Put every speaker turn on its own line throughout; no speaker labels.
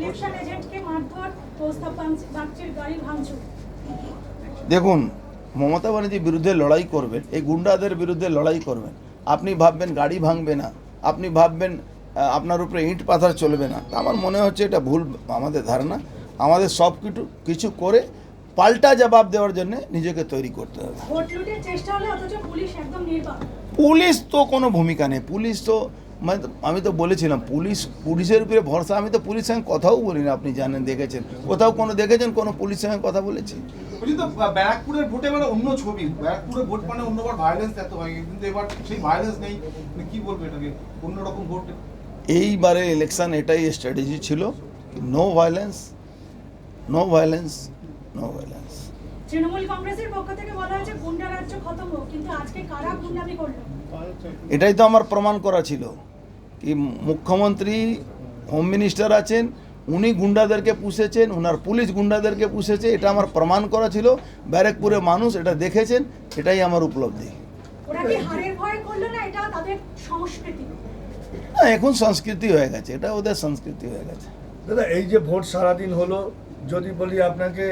Election এজেন্টকে মারধর, প্রস্তাব বাগচির গাড়ি ভাঙচুর।
দেখুন, মমতা ব্যানার্জির বিরুদ্ধে লড়াই করবেন, এই গুন্ডাদের বিরুদ্ধে লড়াই করবেন, আপনি ভাববেন গাড়ি ভাঙবে না, আপনি ভাববেন আপনার উপরে ইট পাথর চলবে না। আমার মনে হচ্ছে এটা ভুল আমাদের ধারণা। আমাদের সব কিছু করে পাল্টা জবাব দেওয়ার জন্য নিজেকে তৈরি করতে হবে।
ভোট লুটের চেষ্টা হলে অথচ পুলিশ একদম নির্বাক।
পুলিশ তো কোনো ভূমিকা নেই। পুলিশ তো আমি তো বলেছিলাম পুলিশের উপরে ভরসা। আমি তো পুলিশের সঙ্গে কথাও বলি না, আপনি জানেন, দেখেছেন কোথাও দেখেছেন কোনো পুলিশের সঙ্গে কথা বলেছি?
ব্যারাকপুরের ভোটে মানে অন্য ছবি, ব্যারাকপুরের ভোট মানে অন্যবার ভায়োলেন্স এত হয়, কিন্তু এবার সেই ভায়োলেন্স নেই। কি বলবো এটাকে, অন্যরকম ভোট?
এইবারে ইলেকশন এটাই স্ট্র্যাটেজি ছিল, no violence, no violence, no violence.
Trinamool কংগ্রেসের পক্ষ থেকে বলা হয়েছে গুন্ডা রাজ্য খতম হোক, কিন্তু আজকে কারা গুন্ডামি করলো?
এটাই তো আমার প্রমাণ করা ছিল কি মুখ্যমন্ত্রী, হোম মিনিস্টার আছেন, উনি গুন্ডাদেরকে পুষেছেন, ওনার পুলিশ গুন্ডাদেরকে পুষেছে, এটা আমার প্রমাণ করা ছিল। ব্যারাকপুরে মানুষ এটা দেখেছেন, এটাই আমার উপলব্ধি।
ওরা কি হারের ভয় করলো না? এটা তাদের সংস্কৃতি।
এখন সংস্কৃতি হয়ে গেছে, এটা ওদের সংস্কৃতি হয়ে গেছে।
দাদা, এই যে ভোট সারাদিন হলো, যদি বলি আপনাকে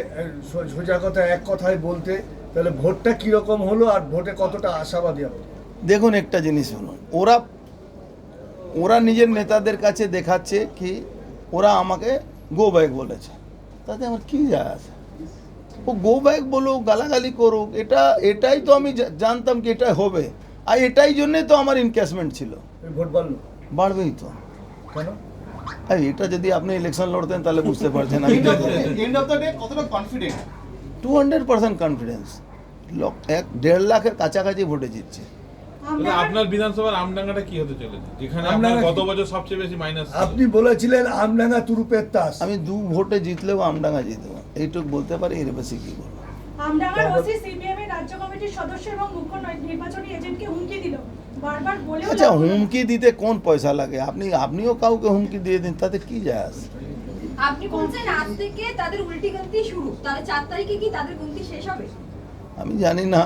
সোজা কথা এক কথায় বলতে, তাহলে ভোটটা কিরকম হলো আর ভোটে কতটা আশাবাদী আপনি?
দেখুন, একটা জিনিস শুনুন, ওরা নিজের নেতাদের কাছে দেখাচ্ছে কি ওরা আমাকে গো ব্যাক বলেছে, তাতে আমার কি যায় আসে? ও গো ব্যাক বলুক, গালাগালি করুক, এটাই তো আমি জানতাম কি এটা হবে, আর এটাই জন্যে তো আমার ইনক্যাশমেন্ট ছিল।
ভোট বাড়লো?
বাড়বেই তো।
কেন?
আর এটা যদি আপনি ইলেকশন লড়তেন তাহলে বুঝতে পারছেন আমি
এন্ড অফ দ্য ডে কতটা কনফিডেন্ট?
200% কনফিডেন্স। 1.5 লাখের কাছাকাছি ভোটে জিতছে।
আপনার বিধানসভার আমডাঙ্গাটা কি হতে চলেছে, যেখানে আপনার গত বছর সবচেয়ে বেশি মাইনাস?
আপনি বলেছিলেন আমডাঙ্গা তুরুপের তাস।
আমি 2 ভোটে জিতলেও আমডাঙ্গা জিতবো, এইটুকু বলতে পারি, এর বেশি কি বলবো।
আমডাঙ্গার ওসি সিপিএম এর রাজ্য কমিটির সদস্য এবং মুখ্য নির্বাচনী এজেন্টকে হুমকি দিল, বারবার বলেও।
আচ্ছা, হুমকি দিতে কোন পয়সা লাগে? আপনিও কাউকে হুমকি দিয়ে দিন, তাতে কি যায় আসে?
আপনি বলছেন আজ থেকে তাদের উল্টি গন্তি শুরু, তাহলে 4 তারিখে কি তাদের গন্তি শেষ হবে?
আমি জানি না,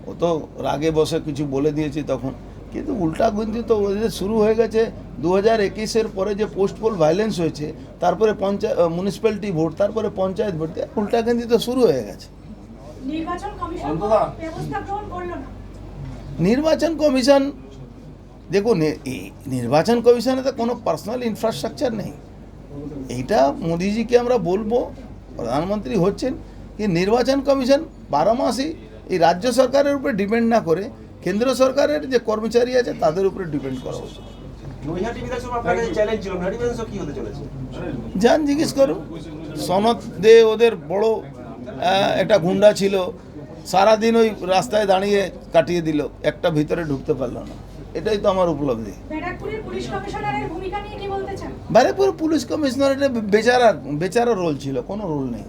ও তো রাগে বসে কিছু বলে দিয়েছি তখন, কিন্তু উল্টা গুন্তি তো ওদের শুরু হয়ে গেছে। 2021-এর পরে যে পোস্ট পোল ভায়োলেন্স হয়েছে, তারপরে মিউনিসিপ্যালিটি ভোট, তারপরে পঞ্চায়েত ভোট, উল্টা গুন্তি তো শুরু হয়ে গেছে।
নির্বাচন কমিশন ব্যবস্থা গ্রহণ করলো না।
নির্বাচন কমিশন, দেখুন, এই নির্বাচন কমিশনে তো কোনো পার্সোনাল ইনফ্রাস্ট্রাকচার নেই। এইটা মোদিজিকে আমরা বলবো, প্রধানমন্ত্রী হচ্ছেন, কি নির্বাচন কমিশন 12 মাসই এই রাজ্য সরকারের উপরে ডিপেন্ড না করে কেন্দ্র সরকারের যে কর্মচারী আছে তাদের উপরে ডিপেন্ড করা উচিত। যান জিজ্ঞেস করুন, সনদ দে ওদের বড় একটা গুন্ডা ছিল, সারাদিন ওই রাস্তায় দাঁড়িয়ে কাটিয়ে দিল, একটা ভিতরে ঢুকতে পারলো না। এটাই তো আমার উপলব্ধি।
ব্যারাকপুরের পুলিশ কমিশনারের ভূমিকা নিয়ে কি বলতে চান?
ব্যারাকপুর পুলিশ কমিশনার এটা বেচারা রোল ছিল, কোনো রোল নেই।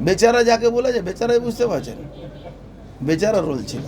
বেচারা যাকে বলেছে বেচারাই, বুঝতে পারছেন, বেচারা রোল ছিল।